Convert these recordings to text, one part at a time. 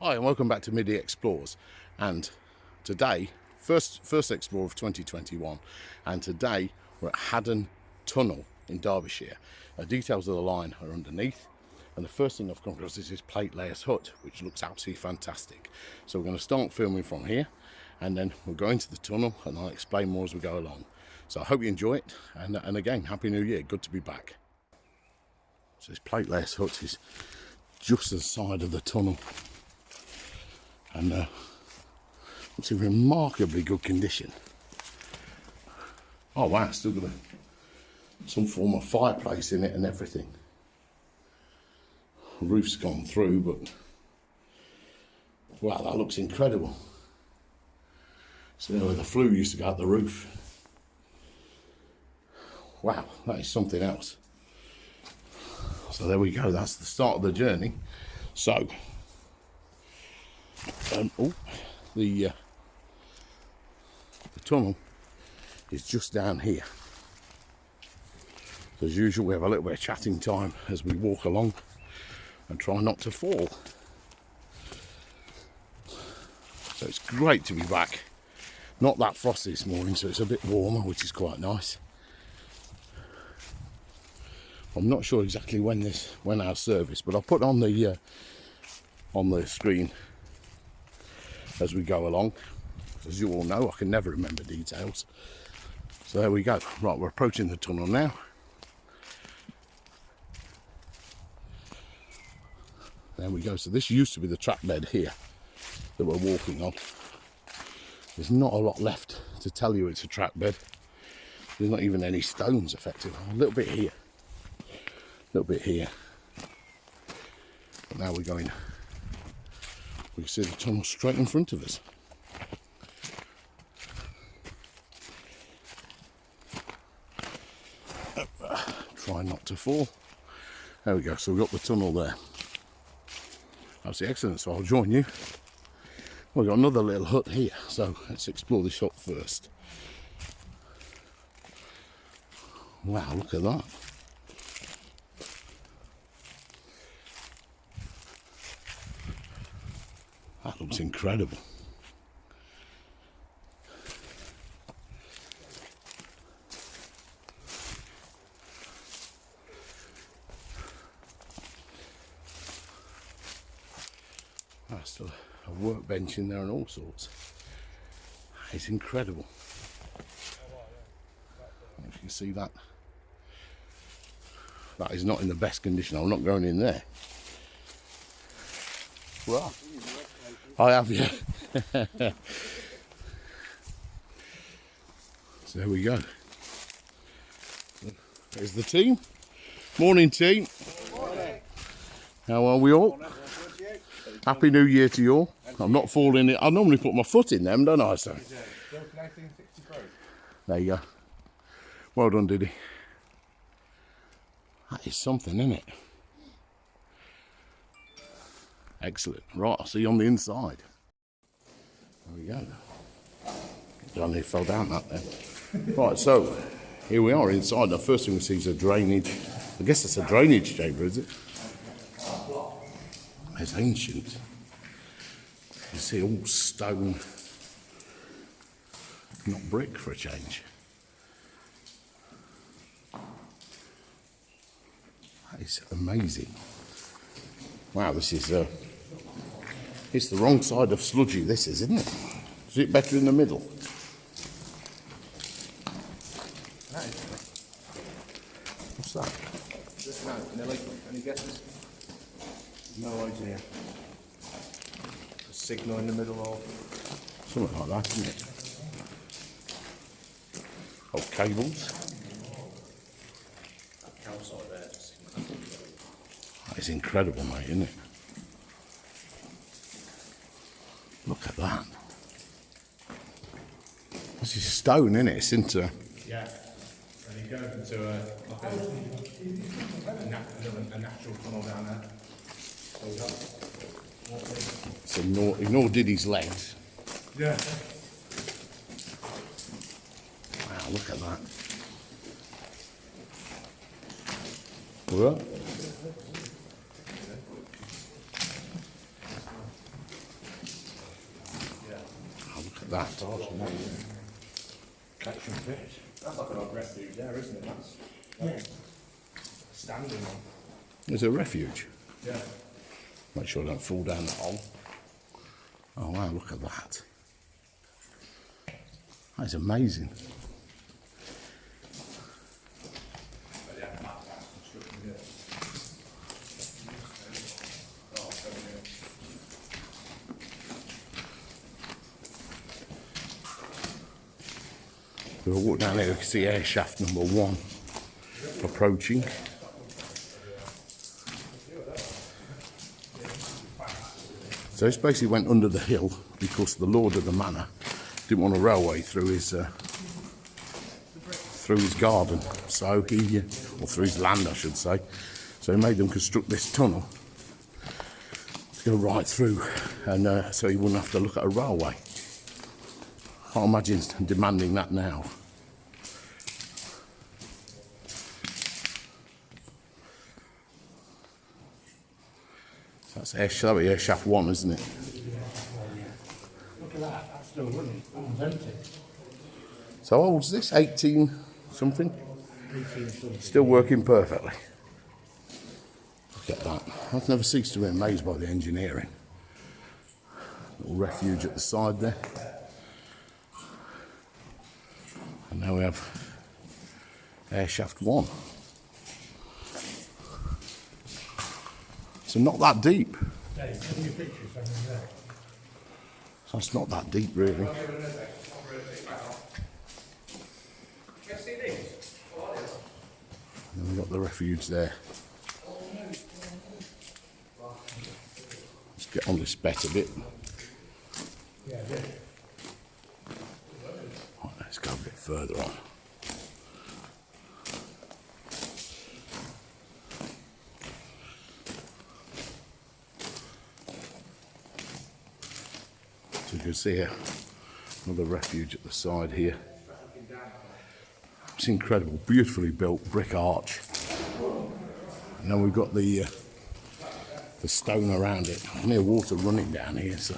Hi and welcome back to Middy Explores, and today, first explore of 2021, and today we're at Haddon Tunnel in Derbyshire. Details of the line are underneath, and the first thing I've come across is this plate layers hut, which looks absolutely fantastic. So we're going to start filming from here, and then we'll go into the tunnel and I'll explain more as we go along. So I hope you enjoy it, and again, Happy New Year, good to be back. So this plate layers hut is just the side of the tunnel, and it's in remarkably good condition. Oh wow, still got some form of fireplace in it and everything. The roof's gone through, but wow, that looks incredible. So where the flue used to go out the roof. Wow, that is something else. So there we go, that's the start of the journey. So the tunnel is just down here. So as usual, we have a little bit of chatting time as we walk along and try not to fall. So it's great to be back. Not that frosty this morning, so it's a bit warmer, which is quite nice. I'm not sure exactly when our service, but I'll put on the screen as we go along. As you all know, I can never remember details. So there we go. Right, we're approaching the tunnel now. There we go. So this used to be the track bed here that we're walking on. There's not a lot left to tell you it's a track bed. There's not even any stones effective. A little bit here. A little bit here. But now we're going. We can see the tunnel straight in front of us. Try not to fall. There we go, so we've got the tunnel there. That's excellent, so I'll join you. We've got another little hut here, so let's explore this hut first. Wow, look at that. That looks incredible. There's still a workbench in there and all sorts. It's incredible. If you can see that. That is not in the best condition. I'm not going in there. Well, I have, yeah. So there we go. There's the team. Morning, team. Morning. How are we all? Happy New Year to you all. I'm not falling in. I normally put my foot in them, don't I? So. There you go. Well done, Diddy. That is something, isn't it? Excellent. Right, I'll see you on the inside. There we go. I nearly fell down that then. Right, so here we are inside. The first thing we see is a drainage. I guess it's a drainage chamber, is it? It's ancient. You see all stone, not brick for a change. That is amazing. Wow, this is it's the wrong side of sludgy, this is, isn't it? Is it better in the middle? What's that? Any guesses? No idea. A signal in the middle of... Something like that, isn't it? Oh, cables. Outside there, That is incredible, mate, isn't it? Look at that. This is stone, isn't it? It's into... Yeah. And you go into a natural tunnel down there. So ignore Diddy's legs. Yeah. Wow, look at that. We're up. that. Catch some fish. That's like an odd refuge there, isn't it? That's standing on. There's a refuge. Yeah. Make sure I don't fall down the hole. Oh wow, look at that. That's amazing. If I walk down here, you can see air shaft number 1 approaching. So this basically went under the hill because the lord of the manor didn't want a railway through his garden, so he, or through his land, I should say. So he made them construct this tunnel to go right through, and so he wouldn't have to look at a railway. Can't imagine demanding that now. That's air shaft 1, isn't it? Look at that, that's still running, unvented. So how old's this? 18 something? 18 something. Still working perfectly. Look at that. I've never ceased to be amazed by the engineering. Little refuge at the side there. And now we have air shaft 1. So not that deep. Dave, send me pictures over there. So it's not that deep really. And then we've got the refuge there. Let's get on this bed a bit. Yeah, Right, let's go a bit further on. So you can see here, another refuge at the side here. It's incredible, beautifully built brick arch. And then we've got the stone around it. I can hear water running down here, so.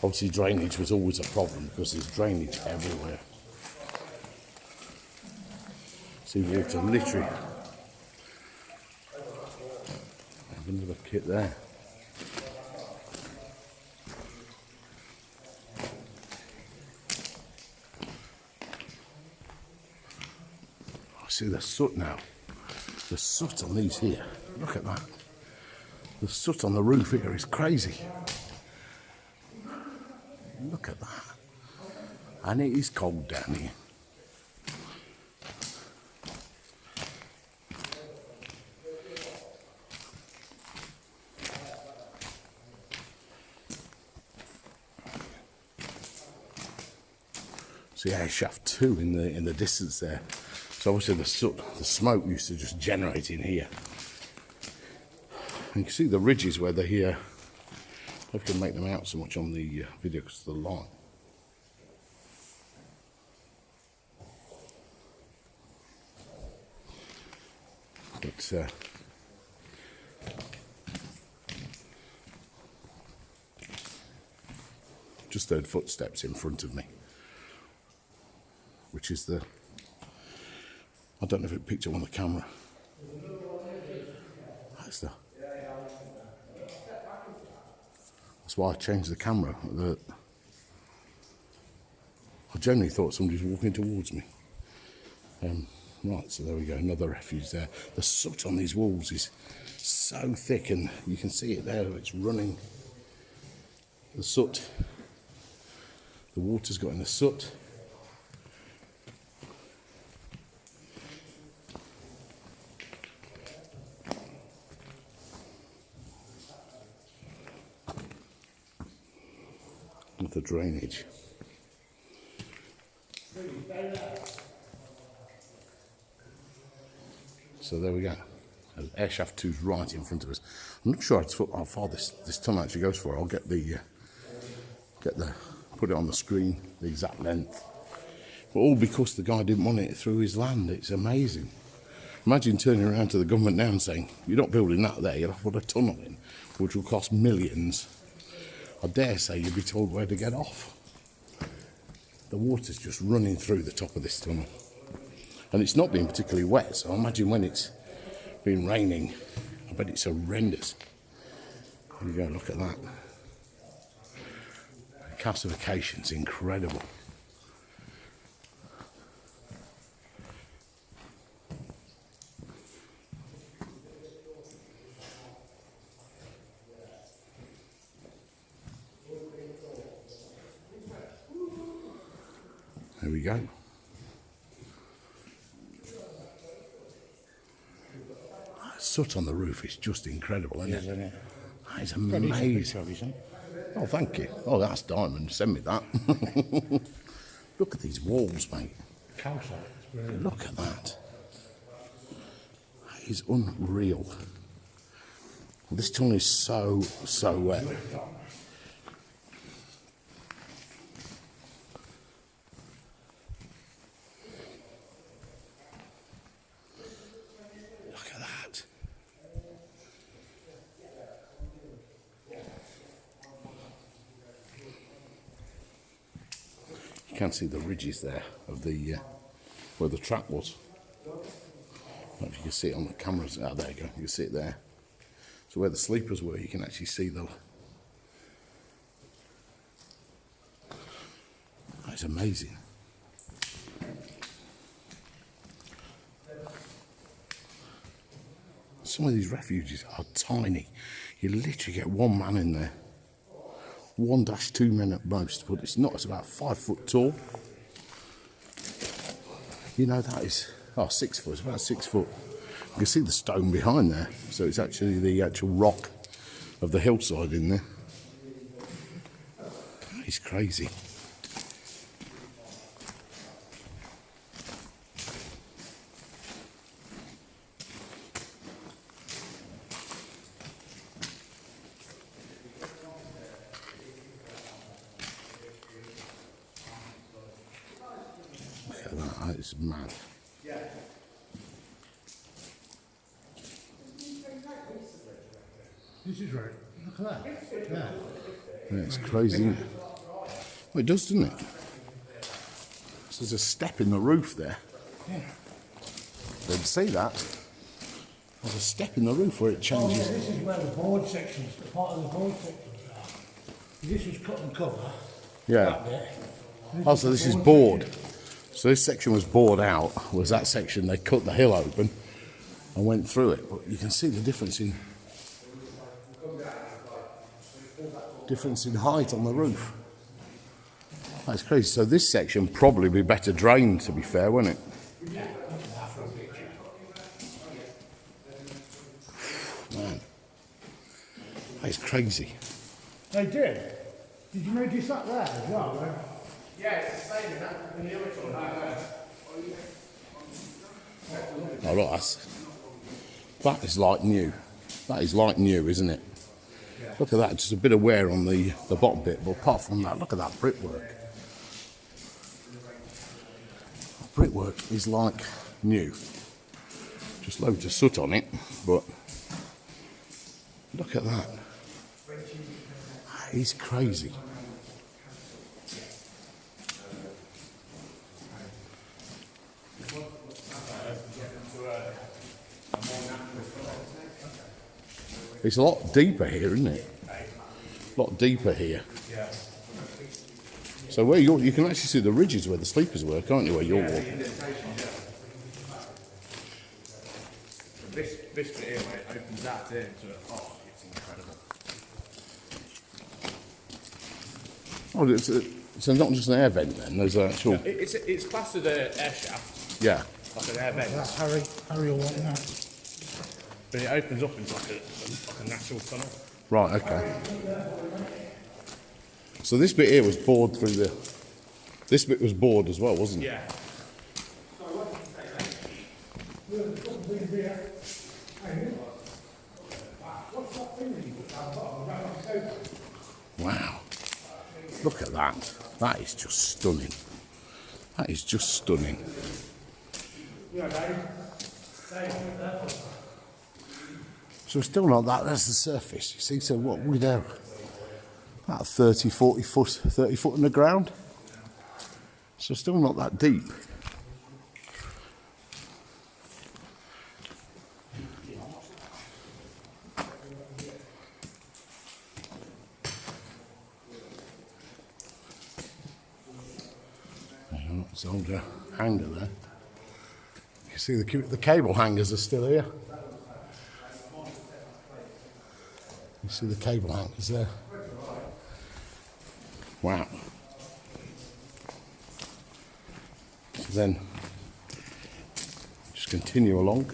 Obviously drainage was always a problem because there's drainage everywhere. See water literally. Have another kit there. I see the soot now. The soot on these here. Look at that. The soot on the roof here is crazy. Look at that. And it is cold down here. See air shaft 2 in the distance there. So obviously the soot, the smoke used to just generate in here. And you can see the ridges where they're here. I hope you can make them out so much on the video because of the light. But just heard footsteps in front of me, which is the, I don't know if it picked up on the camera. That's why I changed the camera. I generally thought somebody was walking towards me. Right, so there we go, another refuge there. The soot on these walls is so thick, and you can see it there, it's running. The soot, the water's got in the soot. With the drainage. So there we go. Air shaft 2's right in front of us. I'm not sure how far this tunnel actually goes for. I'll get put it on the screen, the exact length. But all because the guy didn't want it through his land. It's amazing. Imagine turning around to the government now and saying, you're not building that there, you'll have to put a tunnel in, which will cost millions. I dare say you'll be told where to get off. The water's just running through the top of this tunnel. And it's not been particularly wet, so I imagine when it's been raining, I bet it's horrendous. There you go, look at that. The calcification's incredible. There we go. Soot on the roof is just incredible, isn't it? That is amazing. Oh, thank you. Oh, that's diamond. Send me that. Look at these walls, mate. Calcite. Look at that. That is unreal. This tunnel is so wet. You can see the ridges there of the where the track was. I don't know if you can see it on the cameras. Oh, there you go. You can see it there. So where the sleepers were, you can actually see the. That's amazing. Some of these refuges are tiny. You literally get one man in there. 1-2 men at most, but it's not. It's about 5 foot tall. You know, that is 6 foot. It's about 6 foot. You can see the stone behind there, so it's actually the actual rock of the hillside in there. That is crazy. That is mad. This is right. Look at that. Yeah, it's crazy, isn't it? Well, it does, doesn't it? So there's a step in the roof there. Yeah. Didn't see that. There's a step in the roof where it changes. Oh, yeah, this is where the board sections, part of the board sections are. This was cut and cover. Yeah. Oh, so this is bored. So this section was bored out, was that section they cut the hill open and went through it. But you can see the difference in height on the roof. That's crazy. So this section probably be better drained, to be fair, wouldn't it? Man, that's crazy. They did. Did you notice that there as well? Right? Yeah, it's the same in the other one. Oh, look, that is like new. That is like new, isn't it? Yeah. Look at that, just a bit of wear on the bottom bit, but apart from that, look at that brickwork. Brickwork is like new. Just loads of soot on it, but look at that. That is crazy. It's a lot deeper here, isn't it? A lot deeper here. Yeah. So where you can actually see the ridges where the sleepers were, can't you? Where you're walking. This bit here, mate, opens that into it. Oh, it's incredible. Oh, so not just an air vent then. There's an actual. It's classed as an air shaft, Yeah. like an air vent. Harry will want that. But it opens up into like a natural tunnel. Right. Okay. So this bit here was bored through the. This bit was bored as well, wasn't it? Yeah. Wow. Look at that. That is just stunning. That is just stunning. So we're still not that, that's the surface, you see, so what we do? About 30, 40 foot, 30 foot in the ground. So still not that deep. It's an older hanger there. You see the cable hangers are still here. You see the cable hangers there. Wow. So then, just continue along.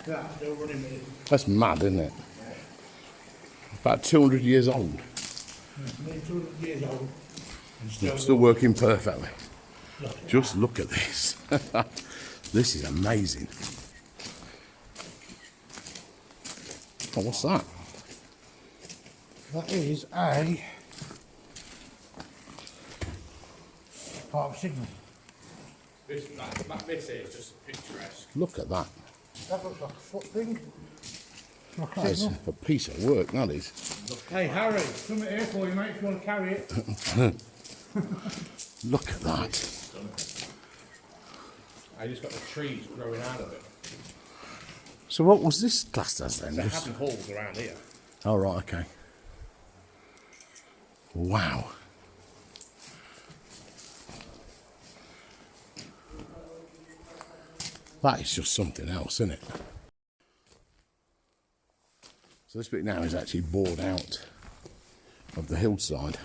That's still running with it. That's mad, isn't it? About 200 years old. Nearly 200 years old. And Still working perfectly. Just look at this. This is amazing. Oh, what's that? That is a part of signal. This here is just picturesque. Look at that. That looks like a foot thing. Like a That is signal. a piece of work, that is. Hey Harry, something here for you mate if you want to carry it. Look at that. I just got the trees growing out of it. So what was this classed as then? They're having halls around here. Oh, right, okay. Wow. That is just something else, isn't it? So this bit now is actually bored out of the hillside.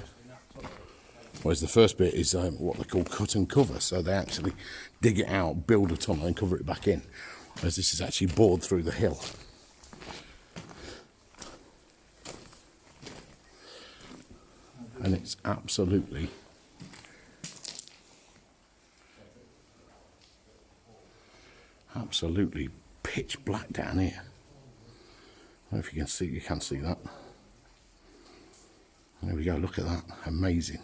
Whereas the first bit is what they call cut and cover. So they actually dig it out, build a tunnel and cover it back in. Whereas this is actually bored through the hill. And it's absolutely pitch black down here. I don't know if you can see, that. There we go, look at that, amazing.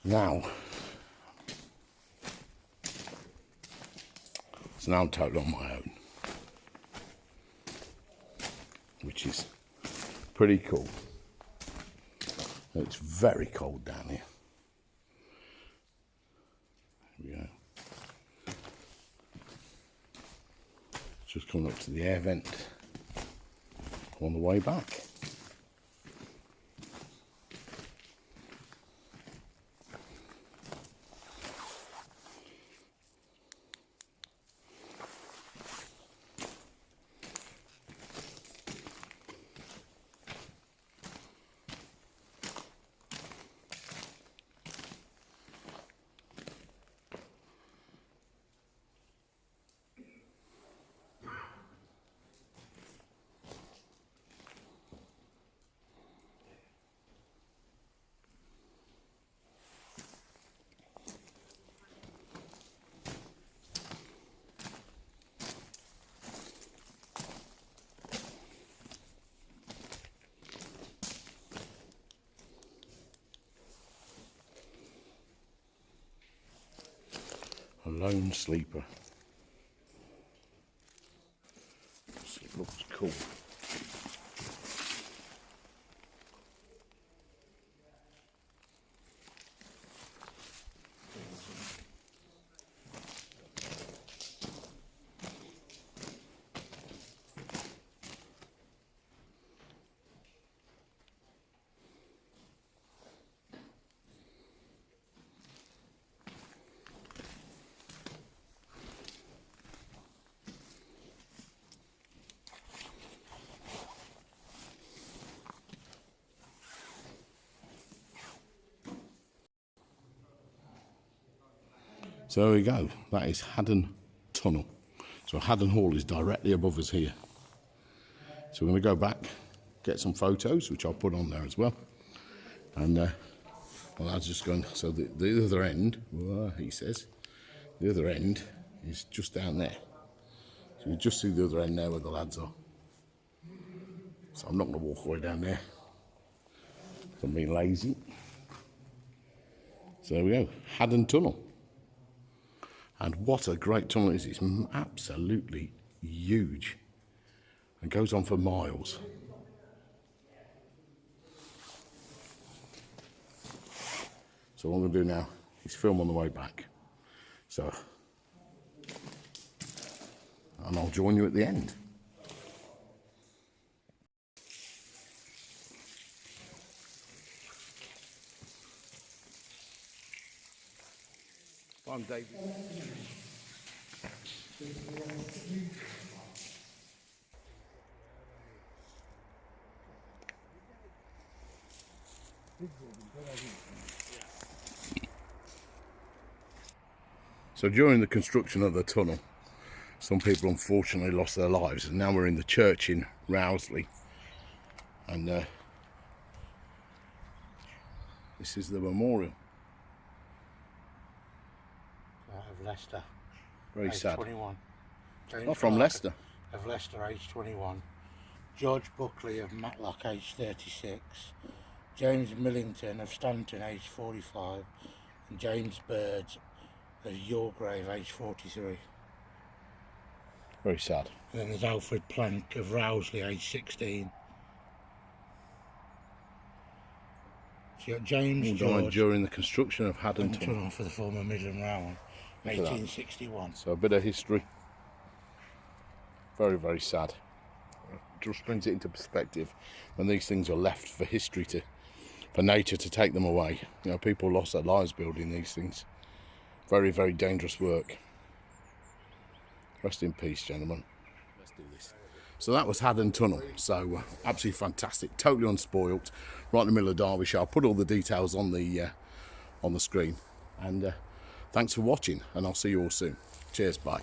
Now, so now I'm totally on my own, which is pretty cool. It's very cold down here. Here we go. Just coming up to the air vent on the way back. A lone sleeper. It looks cool. So there we go, that is Haddon Tunnel. So Haddon Hall is directly above us here. So we're going to go back, get some photos, which I'll put on there as well. And well, I was just going, so the other end, well, he says, the other end is just down there. So you just see the other end there where the lads are. So I'm not going to walk all the way down there. I'm being lazy. So there we go, Haddon Tunnel. And what a great tunnel it is. It's absolutely huge and goes on for miles. So what I'm going to do now is film on the way back. So, and I'll join you at the end. I'm David. So during the construction of the tunnel, some people unfortunately lost their lives, and now we're in the church in Rowsley, and this is the memorial. Of Leicester. Very age sad. 21. James Not from Clark Leicester. Of Leicester, age 21. George Buckley of Matlock, age 36. James Millington of Stanton, age 45. And James Bird of Yorgrave, age 43. Very sad. And then there's Alfred Plank of Rowsley, age 16. So you got James All died George during the construction of Haddon and Tunnel. Tunnel for the former Midland Railway, Look at that. 1861. So a bit of history. Very, very sad. It just brings it into perspective when these things are left for history for nature to take them away. You know, people lost their lives building these things. Very, very dangerous work. Rest in peace, gentlemen. Let's do this. So that was Haddon Tunnel. So absolutely fantastic, totally unspoilt, right in the middle of Derbyshire. I'll put all the details on the screen. And thanks for watching, and I'll see you all soon. Cheers, bye.